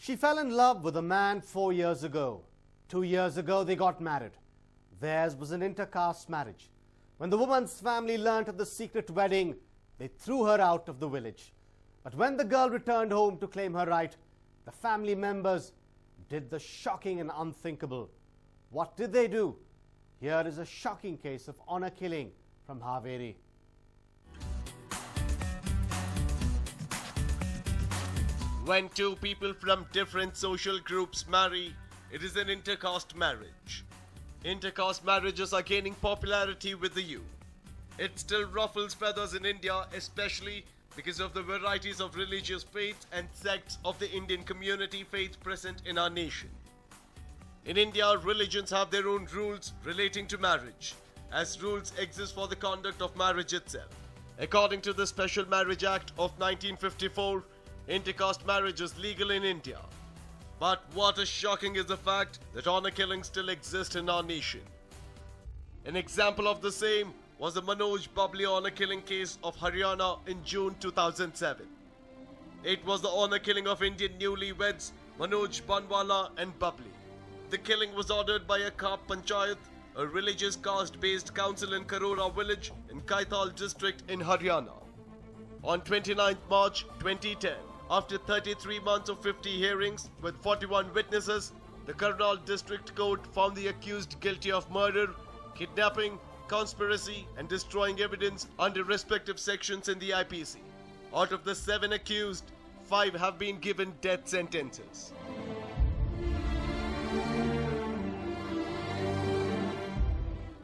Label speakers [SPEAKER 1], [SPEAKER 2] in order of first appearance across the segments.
[SPEAKER 1] She fell in love with a man 4 years ago. 2 years ago, they got married. Theirs was an intercaste marriage. When the woman's family learnt of the secret wedding, they threw her out of the village. But when the girl returned home to claim her right, the family members did the shocking and unthinkable. What did they do? Here is a shocking case of honor killing from Haveri.
[SPEAKER 2] When two people from different social groups marry, it is an intercaste marriage. Intercaste marriages are gaining popularity with the youth. It still ruffles feathers in India, especially because of the varieties of religious faiths and sects of the Indian community faith present in our nation. In India, religions have their own rules relating to marriage, as rules exist for the conduct of marriage itself. According to the Special Marriage Act of 1954, intercaste marriage is legal in India. But what is shocking is the fact that honor killings still exist in our nation. An example of the same was the Manoj Babli honor killing case of Haryana in June 2007. It was the honor killing of Indian newlyweds Manoj Banwala and Babli. The killing was ordered by a Kap Panchayat, a religious caste-based council in Karora village in Kaithal district in Haryana. On 29 March 2010, after 33 months of 50 hearings with 41 witnesses, the Karnal District Court found the accused guilty of murder, kidnapping, conspiracy and destroying evidence under respective sections in the IPC. Out of the 7 accused, 5 have been given death sentences.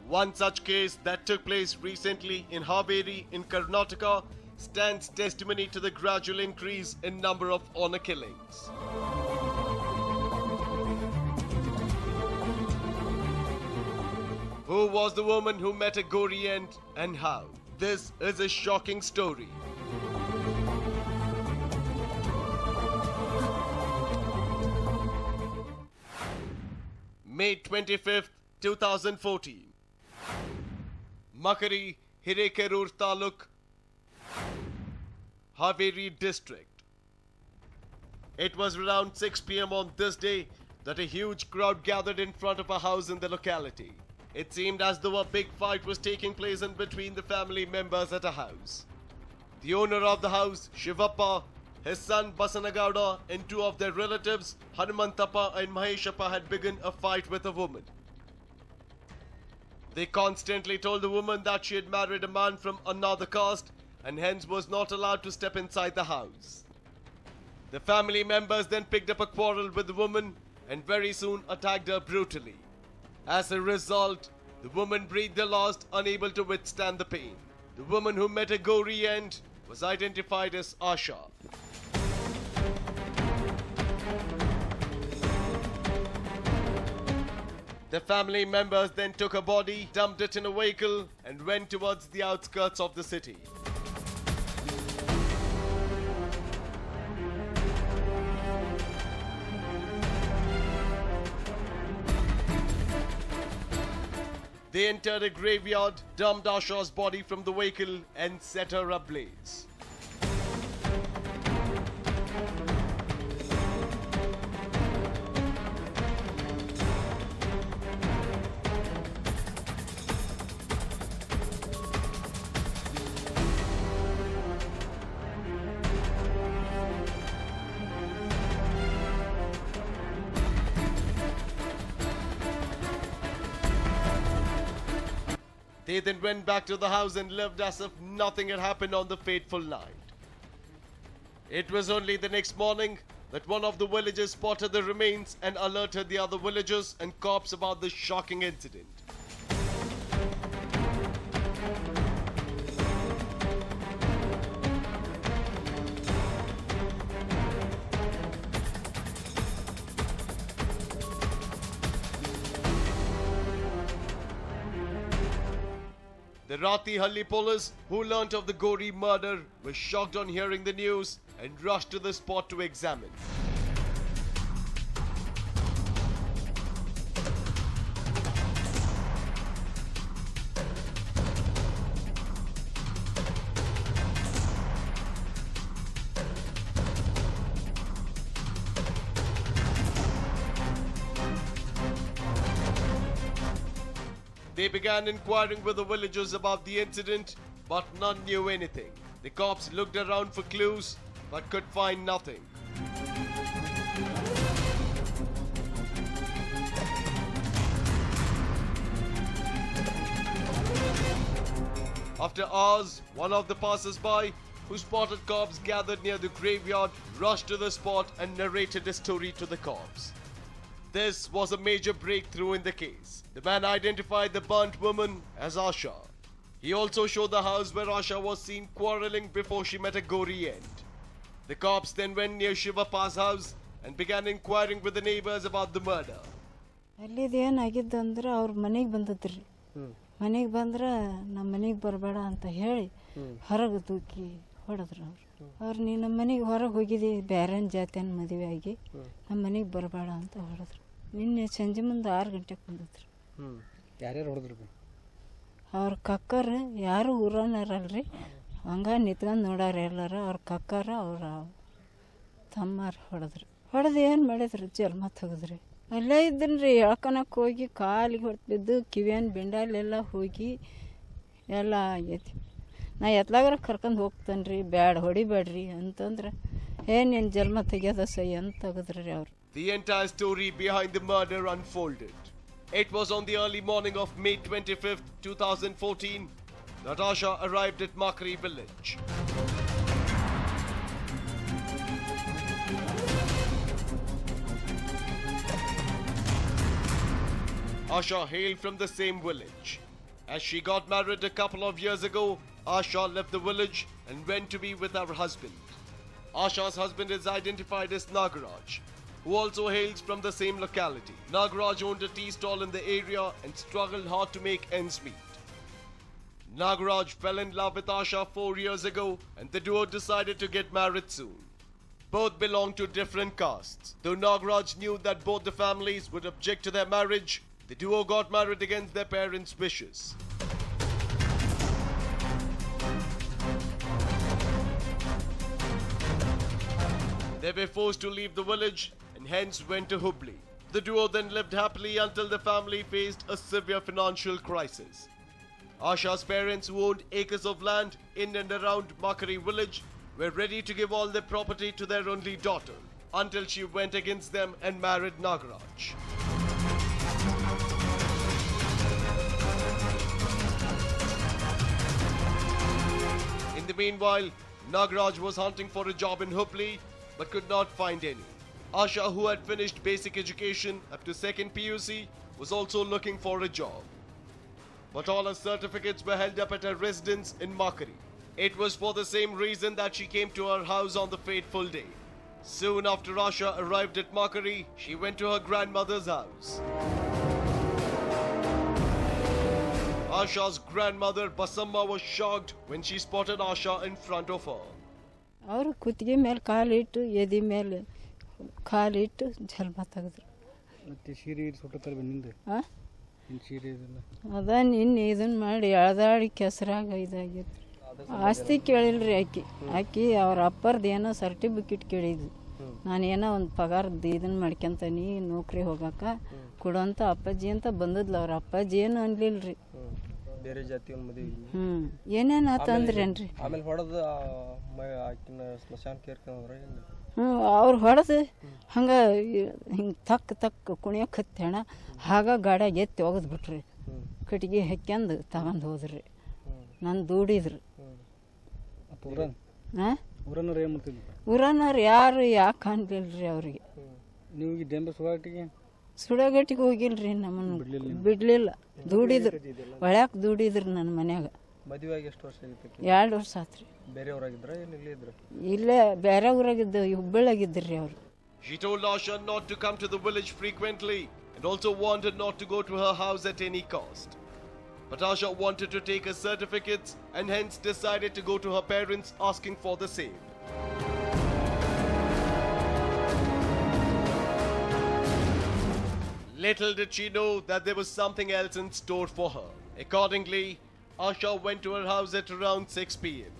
[SPEAKER 2] One such case that took place recently in Haveri in Karnataka stands testimony to the gradual increase in number of honor killings. Who was the woman who met a gory end and how? This is a shocking story. May 25th, 2014. Makari, Hirekerur Taluk, Haveri district. It was around 6 p.m. on this day that a huge crowd gathered in front of a house in the locality. It seemed as though a big fight was taking place in between the family members at a house. The owner of the house, Shivappa, his son Basanagowda and 2 of their relatives, Hanumantappa and Maheshappa, had begun a fight with a woman. They constantly told the woman that she had married a man from another caste and hence was not allowed to step inside the house. The family members then picked up a quarrel with the woman and very soon attacked her brutally. As a result, the woman breathed her last, unable to withstand the pain. The woman who met a gory end was identified as Asha. The family members then took her body, dumped it in a vehicle and went towards the outskirts of the city. They entered a graveyard, dumped Asha's body from the vehicle and set her ablaze. They then went back to the house and lived as if nothing had happened on the fateful night. It was only the next morning that one of the villagers spotted the remains and alerted the other villagers and cops about the shocking incident. The Ratihalli police, who learnt of the gory murder, were shocked on hearing the news and rushed to the spot to examine. They began inquiring with the villagers about the incident, but none knew anything. The cops looked around for clues, but could find nothing. After hours, one of the passers-by who spotted cops gathered near the graveyard rushed to the spot and narrated the story to the cops. This was a major breakthrough in the case. The man identified the burnt woman as Asha. He also showed the house where Asha was seen quarreling before she met a gory end. The cops then went near Shivapa's house and began inquiring with the neighbors about the murder.
[SPEAKER 3] ಅಲ್ಲಿದೇನಾಗಿದ್ದಂದ್ರೆ ಅವ್ರ ಮನೆಗೆ ಬಂದದ್ರಿ ಮನೆಗೆ ಬಂದ್ರೆ ನಮ್ಮ ಮನೆಗೆ ಬರಬೇಡ ಅಂತ ಹೇಳಿ ಹೊರಗೆ ದೂಕಿ ಹೊಡೆದ್ರು ಅವ್ರು ನೀ ನಮ್ಮ ಮನೆಗೆ ಹೊರಗೆ ಹೋಗಿದ್ದಿ ಬೇರೆ ಜಾತಿಯನ್ ಮದುವೆ ಆಗಿ ನಮ್ಮ ಮನೆಗೆ ಬರಬೇಡ ಅಂತ ಹೊಡೆದ್ರು ನಿನ್ನೆ ಸಂಜೆ ಮುಂದೆ 6 ಗಂಟೆಗೆ ಬಂದಿದ್ರು
[SPEAKER 4] ಯಾರ್ಯಾರು ಹೊಡೆದ್ರು
[SPEAKER 3] ಅವ್ರ ಕಕ್ಕರು ಯಾರು ಊರನರಲ್ರಿ ಹಂಗ ನಿಂತ್ಕೊಂಡು ನೋಡಾರ ಎಲ್ಲಾರ ಅವ್ರ ಕಕ್ಕರ ಅವ್ರ ತಮ್ಮಾರು ಹೊಡೆದು ಏನು ಮಾಡಿದ್ರು ಜಲ್ಮ ತೆಗೆದ್ರಿ ಅಲ್ಲೇ ಇದ್ದನ್ರಿ ಎಳ್ಕೊಳಕ್ಕೆ ಹೋಗಿ ಕಾಲಿಗೆ ಹೊಡೆದು ಬಿದ್ದು ಕಿವಿಯನ್ ಬೆಂಡಾಲೆಲ್ಲ ಹೋಗಿ ಎಲ್ಲ ಆಗೈತಿ ನಾ ಎತ್ಲಾಗಾರ ಕರ್ಕೊಂಡು ಹೋಗ್ತಾನೆ ರೀ ಬ್ಯಾಡ ಹೊಡಿಬೇಡ್ರಿ ಅಂತಂದ್ರೆ ಏನೇನು ಜನ್ಮ ತೆಗ್ಯದ ಸೈ ಅಂತ ತೆಗೆದ್ರಿ ಅವ್ರು.
[SPEAKER 2] The entire story behind the murder unfolded. It was on the early morning of May 25th, 2014 that Asha arrived at Makri village. Asha hailed from the same village. As she got married a couple of years ago, Asha left the village and went to be with her husband. Asha's husband is identified as Nagaraj, who also hails from the same locality. Nagaraj owned a tea stall in the area and struggled hard to make ends meet. Nagaraj fell in love with Asha 4 years ago and the duo decided to get married soon. Both belonged to different castes. Though Nagaraj knew that both the families would object to their marriage, the duo got married against their parents' wishes. They were forced to leave the village and hence went to Hubli. The duo then lived happily until the family faced a severe financial crisis. Asha's parents, who owned acres of land in and around Makari village, were ready to give all their property to their only daughter until she went against them and married Nagaraj. In the meanwhile, Nagaraj was hunting for a job in Hubli but could not find any. Asha, who had finished basic education up to 2nd PUC, was also looking for a job. But all her certificates were held up at her residence in Makari. It was for the same reason that she came to her house on the fateful day. Soon after Asha arrived at Makari, she went to her grandmother's house. Asha's grandmother Basamma was shocked when she spotted Asha in front of her.
[SPEAKER 3] ಅವರು ಕುತ್ತಿಗೆ ಮೇಲೆ ಕಾಲಿಟ್ಟು ಎದೆ ಮೇಲೆ ಕಾಲಿಟ್ಟು ಜಲ್ಮ ತೆಗೆದ್ರು.
[SPEAKER 4] ಮತ್ತೆ ಸೀರೆ ಸುಟ್ಟತಾರೆ ಬಂದಿದ್ದು
[SPEAKER 3] ಹಾಂ
[SPEAKER 4] ಸೀರೆ ಇದೆಲ್ಲ
[SPEAKER 3] ಅದ ನಿನ್ನೆ ಇದನ್ನು ಮಾಡಿ ಎಳ್ದಾಡಿ ಕೆಸರಾಗ ಇದಾಗಿತ್ತು. ಆಸ್ತಿ ಕೇಳಿಲ್ರಿ ಆಕಿ ಅವ್ರ ಅಪ್ಪರ್ದು ಏನೋ ಸರ್ಟಿಫಿಕೇಟ್ ಕೇಳಿದ್ವಿ. ನಾನೇನೋ ಒಂದು ಪಗಾರದ್ದು ಇದನ್ನು ಮಾಡ್ಕೊಂತಾನೆ ನೌಕರಿ ಹೋಗಕ್ಕೆ ಕೊಡೋಂಥ ಅಪ್ಪಾಜಿ ಅಂತ ಬಂದದ್ಲ. ಅವ್ರ ಅಪ್ಪಾಜಿ ಏನು ಅನ್ಲಿಲ್ರಿ.
[SPEAKER 4] ಬೇರೆ ಜಾತಿ ಮದುವೆ
[SPEAKER 3] ಏನೇನು ಆತಂದ್ರೇನ್ರಿ.
[SPEAKER 4] ಆಮೇಲೆ ಹೊಡೆದು ಆಕಿನ ಸ್ಮಶಾನ ಕೇರ್ಕೊಂಡ್ರೆ
[SPEAKER 3] ಅವ್ರು ಹೊಡೆದು ಹಂಗೆ ಹಿಂಗೆ ತಕ್ಕ ಕುಣಿಯಕ್ಕೆ ಹತ್ತೇಣ ಆಗ ಗಾಡಿಯಾಗ ಎತ್ತಿ ಒಗದ್ಬಿಟ್ರಿ. ಕಟ್ಟಿಗೆ ಹಾಕ್ಯಂದು ತಗೊಂಡು ಹೋದ್ರಿ. ನಾನು ದೂಡಿದ್ರು. ಹಾಂ ಊರನವ್ರು ಯಾರು ಯಾಕೆ ಅನ್ಲಿಲ್ರಿ ಅವ್ರಿಗೆ.
[SPEAKER 4] ನೀವು
[SPEAKER 3] ಸುಡಗಟ್ಟಿಗೆ ಹೋಗಿಲ್ರಿ. ನಮ್ಮನ್ನು ಬಿಡ್ಲಿಲ್ಲ. ದೂಡಿದ್ರು ಒಳ್ಯಾಕ ದೂಡಿದ್ರು ನನ್ನ ಮನ್ಯಾಗ.
[SPEAKER 4] ಮದುವೆಯಾಗಿ ಎಷ್ಟು ವರ್ಷ ಆಗಿತ್ತು?
[SPEAKER 3] 2 ವರ್ಷ ಆತ್ರಿ.
[SPEAKER 4] ಬೇರೆ ಊರಾಗಿದ್ರ ಏನು ಇಲ್ಲೇ ಇದ್ರ?
[SPEAKER 3] ಇಲ್ಲೇ ಬೇರೆ ಊರಾಗಿದ್ದು ಹುಬ್ಬಳ್ಳಿಯಾಗಿದ್ರಿ ಅವ್ರು.
[SPEAKER 2] She told Asha not to come to the village frequently and also wanted not to go to her house at any cost. But Asha wanted to take her certificates and hence decided to go to her parents asking for the same. Little did she know that there was something else in store for her. Accordingly, Asha went to her house at around 6 p.m.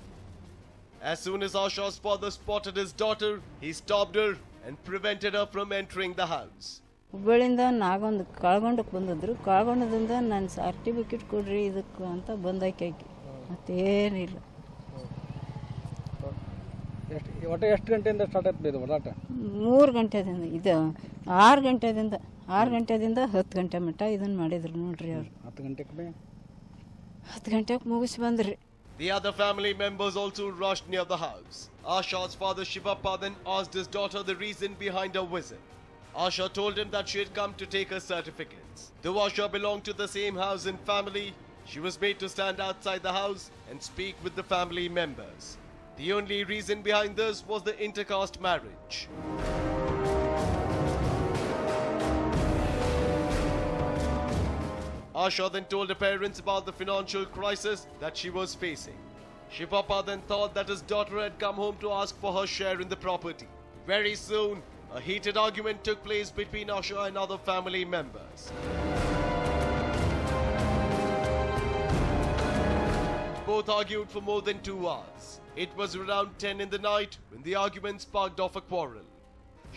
[SPEAKER 2] As soon as Asha's father spotted his daughter, he stopped her and prevented her from entering the house.
[SPEAKER 3] ಹುಬ್ಬಳ್ಳಿಯಿಂದ ನಾಗೊಂದು ಕಾಳ್ಗೊಂಡಕ್ಕೆ ಬಂದಿದ್ರು. ಕಾಳ್ಗೊಂಡದಿಂದ ನಾನು certificate ಕೊಡ್ರಿ ಇದಕ್ಕೆ ಅಂತ ಬಂದಾಕಿ ಮತ್ತೇನಿಲ್ಲ.
[SPEAKER 4] ಎಷ್ಟು ಗಂಟೆಯಿಂದ start ಆಗ್ತದೆ ಇದು ಓಡಾಟ?
[SPEAKER 3] 3 ಗಂಟೆದಿಂದ ಇದು 6 ಗಂಟೆದಿಂದ 10 ಗಂಟೆ ಮಟ್ಟ ಇದನ್ನು ಮಾಡಿದ್ರು ನೋಡ್ರಿ ಅವ್ರು. 10 ಗಂಟೆಗೆ ಮುಗಿಸಿ ಬಂದ್ರಿ.
[SPEAKER 2] The other family members also rushed near the house. Asha's father Shivappa then asked his daughter the reason behind her visit. Asha told him that she had come to take her certificates. Though Asha belonged to the same house and family, she was made to stand outside the house and speak with the family members. The only reason behind this was the intercaste marriage. Asha then told her parents about the financial crisis that she was facing. Shivappa then thought that his daughter had come home to ask for her share in the property. Very soon, a heated argument took place between Asha and other family members. Both argued for more than 2 hours. It was around 10 in the night when the argument sparked off a quarrel.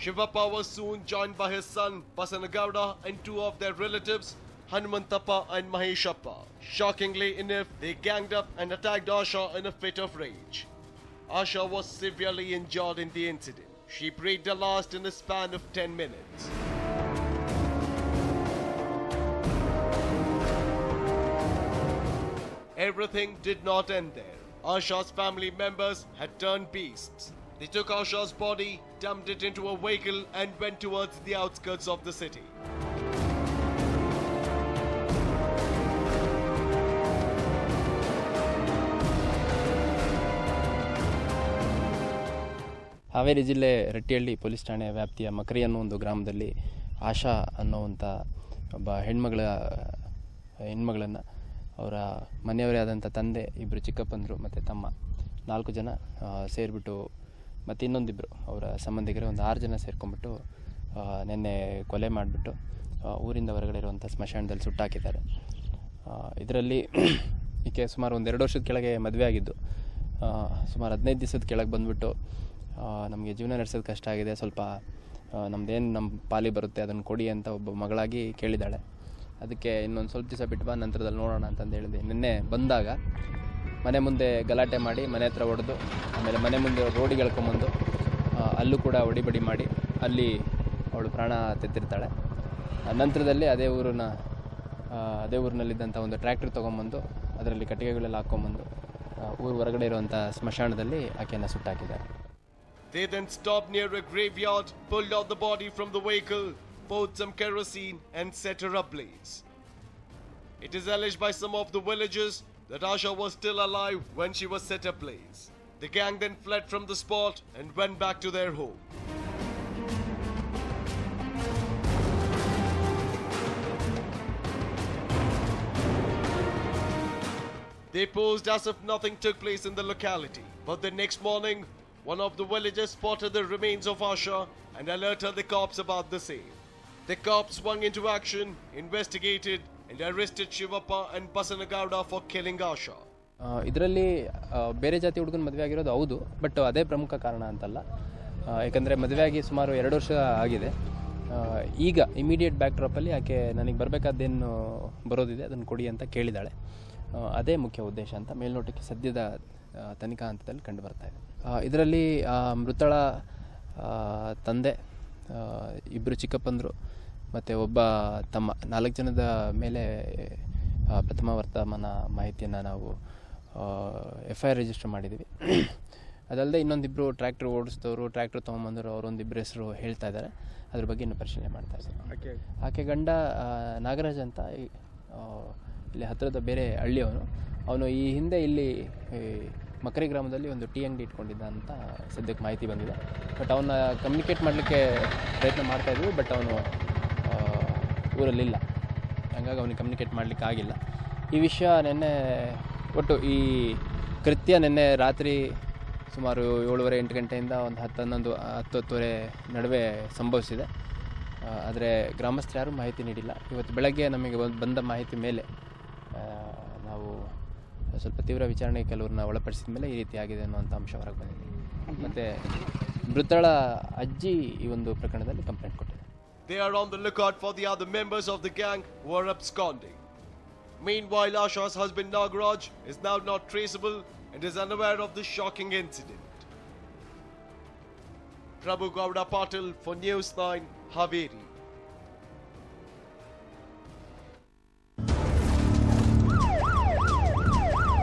[SPEAKER 2] Shivappa was soon joined by his son Basanagowda and 2 of their relatives, Hanumantappa and Maheshappa. Shockingly enough, they ganged up and attacked Asha in a fit of rage. Asha was severely injured in the incident. She breathed her last in a span of 10 minutes. Everything did not end there. Asha's family members had turned beasts. They took Asha's body, dumped it into a vehicle and went towards the outskirts of the city.
[SPEAKER 5] Haveri ಜಿಲ್ಲೆ Rattihalli police ಠಾಣೆ ವ್ಯಾಪ್ತಿಯ ಮಕರಿ ಅನ್ನೋ ಒಂದು ಗ್ರಾಮದಲ್ಲಿ ಆಶಾ ಅನ್ನೋವಂಥ ಒಬ್ಬ ಹೆಣ್ಮಗಳನ್ನು ಅವರ ಮನೆಯವರೇ ಆದಂಥ ತಂದೆ, 2 ಚಿಕ್ಕಪ್ಪಂದರು ಮತ್ತು ತಮ್ಮ 4 ಜನ ಸೇರಿಬಿಟ್ಟು ಮತ್ತು ಇನ್ನೊಂದಿಬ್ಬರು ಅವರ ಸಂಬಂಧಿಕರು ಒಂದು 6 ಜನ ಸೇರ್ಕೊಂಡ್ಬಿಟ್ಟು ನಿನ್ನೆ ಕೊಲೆ ಮಾಡಿಬಿಟ್ಟು ಊರಿಂದ ಹೊರಗಡೆ ಇರುವಂಥ ಸ್ಮಶಾನದಲ್ಲಿ ಸುಟ್ಟಾಕಿದ್ದಾರೆ. ಇದರಲ್ಲಿ ಈಕೆ ಸುಮಾರು ಒಂದು 2 ವರ್ಷದ ಕೆಳಗೆ ಮದುವೆ ಆಗಿದ್ದು, ಸುಮಾರು 15 ದಿವಸದ ಕೆಳಗೆ ಬಂದುಬಿಟ್ಟು ನಮಗೆ ಜೀವನ ನಡೆಸೋದು ಕಷ್ಟ ಆಗಿದೆ, ಸ್ವಲ್ಪ ನಮ್ಮದೇನು ನಮ್ಮ ಪಾಲಿ ಬರುತ್ತೆ ಅದನ್ನು ಕೊಡಿ ಅಂತ ಒಬ್ಬ ಮಗಳಾಗಿ ಕೇಳಿದ್ದಾಳೆ. ಅದಕ್ಕೆ ಇನ್ನೊಂದು ಸ್ವಲ್ಪ ದಿವಸ ಬಿಟ್ಟು ಬಾ, ನಂತರದಲ್ಲಿ ನೋಡೋಣ ಅಂತಂದು ಹೇಳಿದೆ. ನಿನ್ನೆ ಬಂದಾಗ ಮನೆ ಮುಂದೆ ಗಲಾಟೆ ಮಾಡಿ ಮನೆ ಹತ್ರ ಹೊಡೆದು, ಆಮೇಲೆ ಮನೆ ಮುಂದೆ ರೋಡಿಗೆ ಎಳ್ಕೊಂಬಂದು ಅಲ್ಲೂ ಕೂಡ ಹೊಡಿಬಡಿ ಮಾಡಿ ಅಲ್ಲಿ ಅವಳು ಪ್ರಾಣ ತೆತ್ತಿರ್ತಾಳೆ. ನಂತರದಲ್ಲಿ ಅದೇ ಊರಿನಲ್ಲಿದ್ದಂಥ ಒಂದು ಟ್ರ್ಯಾಕ್ಟರ್ ತೊಗೊಂಬಂದು ಅದರಲ್ಲಿ ಕಟ್ಟಿಗೆಗಳೆಲ್ಲ ಹಾಕ್ಕೊಂಬಂದು ಊರು ಹೊರಗಡೆ ಇರುವಂಥ ಸ್ಮಶಾನದಲ್ಲಿ ಆಕೆಯನ್ನು ಸುಟ್ಟಾಕಿದ್ದಾರೆ.
[SPEAKER 2] They then stopped near a graveyard, pulled out the body from the vehicle, poured some kerosene and set her ablaze. It is alleged by some of the villagers that Asha was still alive when she was set ablaze. The gang then fled from the spot and went back to their home. They posed as if nothing took place in the locality, but the next morning, one of the villagers spotted the remains of Asha and alerted the cops about the same. The cops swung into action, investigated and arrested Shivappa and Basanagowda for killing Asha.
[SPEAKER 5] ಇದರಲ್ಲಿ ಬೇರೆ ಜಾತಿ ಹುಡುಗನ ಮದುವೆ ಆಗಿರೋದು ಹೌದು, but ಅದೇ ಪ್ರಮುಖ ಕಾರಣ ಅಂತಲ್ಲ. ಯಾಕಂದರೆ ಮದುವೆಯಾಗಿ ಸುಮಾರು 2 ವರ್ಷ ಆಗಿದೆ. ಈಗ ಇಮಿಡಿಯೇಟ್ ಬ್ಯಾಕ್ ಡ್ರಾಪಲ್ಲಿ ಆಕೆ ನನಗೆ ಬರಬೇಕಾದ್ದೇನು ಬರೋದಿದೆ ಅದನ್ನು ಕೊಡಿ ಅಂತ ಕೇಳಿದ್ದಾಳೆ. ಅದೇ ಮುಖ್ಯ ಉದ್ದೇಶ ಅಂತ ಮೇಲ್ನೋಟಕ್ಕೆ ಸದ್ಯದ ತನಿಖಾ ಹಂತದಲ್ಲಿ ಕಂಡು ಬರ್ತಾ ಇದೆ. ಇದರಲ್ಲಿ ಮೃತಳ ತಂದೆ, 2 ಚಿಕ್ಕಪ್ಪಂದರು ಮತ್ತು ಒಬ್ಬ ತಮ್ಮ 4 ಜನದ ಮೇಲೆ ಪ್ರಥಮ ವರ್ತಮಾನ ಮಾಹಿತಿಯನ್ನು ನಾವು FIR ರಿಜಿಸ್ಟರ್ ಮಾಡಿದ್ದೀವಿ. ಅದಲ್ಲದೆ ಇನ್ನೊಂದಿಬ್ಬರು ಟ್ರ್ಯಾಕ್ಟರ್ ಓಡಿಸಿದವರು, ಟ್ರ್ಯಾಕ್ಟರ್ ತೊಗೊಂಬಂದರು, ಅವರೊಂದಿಬ್ಬರು ಹೆಸರು ಹೇಳ್ತಾ ಇದ್ದಾರೆ. ಅದ್ರ ಬಗ್ಗೆ ಇನ್ನೂ ಪರಿಶೀಲನೆ ಮಾಡ್ತಾ ಇದ್ದಾರೆ. ಆಕೆ ಗಂಡ ನಾಗರಾಜ್ ಅಂತ ಇಲ್ಲಿ ಹತ್ತಿರದ ಬೇರೆ ಹಳ್ಳಿಯವನು. ಅವನು ಈ ಹಿಂದೆ ಇಲ್ಲಿ ಮಕರಿ ಗ್ರಾಮದಲ್ಲಿ ಒಂದು ಟೀ ಅಂಗಡಿ ಇಟ್ಕೊಂಡಿದ್ದ ಅಂತ ಸದ್ಯಕ್ಕೆ ಮಾಹಿತಿ ಬಂದಿದೆ. ಬಟ್ ಅವನ್ನ ಕಮ್ಯುನಿಕೇಟ್ ಮಾಡಲಿಕ್ಕೆ ಪ್ರಯತ್ನ ಮಾಡ್ತಾಯಿದ್ವಿ, ಬಟ್ ಅವನು ಊರಲ್ಲಿಲ್ಲ, ಹಾಗಾಗಿ ಅವನಿಗೆ ಕಮ್ಯುನಿಕೇಟ್ ಮಾಡಲಿಕ್ಕೆ ಆಗಿಲ್ಲ. ಈ ವಿಷಯ ನಿನ್ನೆ ಒಟ್ಟು ಈ ಕೃತ್ಯ ನಿನ್ನೆ ರಾತ್ರಿ ಸುಮಾರು 7:30-8 ಗಂಟೆಯಿಂದ ಒಂದು 10-11-10-10:30 ನಡುವೆ ಸಂಭವಿಸಿದೆ. ಆದರೆ ಗ್ರಾಮಸ್ಥರು ಯಾರೂ ಮಾಹಿತಿ ನೀಡಿಲ್ಲ. ಇವತ್ತು ಬೆಳಗ್ಗೆ ನಮಗೆ ಬಂದ ಮಾಹಿತಿ ಮೇಲೆ ನಾವು ಸ್ವಲ್ಪ ತೀವ್ರ ವಿಚಾರಣೆಗೆ ಕೆಲವ್ರನ್ನ ಒಳಪಡಿಸಿದ ಮೇಲೆ ಈ ರೀತಿ ಆಗಿದೆ ಅನ್ನುವಂಥ ಅಂಶ ಹೊರಗೆ ಬಂದಿದೆ. ಮತ್ತು ಮೃತಳ ಅಜ್ಜಿ ಈ ಒಂದು ಪ್ರಕರಣದಲ್ಲಿ ಕಂಪ್ಲೇಂಟ್ ಕೊಟ್ಟಿದೆ.
[SPEAKER 2] They are on the lookout for the other members of the gang who are absconding. Meanwhile, Asha's husband Nagaraj is now not traceable and is unaware of the shocking incident. Prabhu Gowda Patil for News 9, Haveri.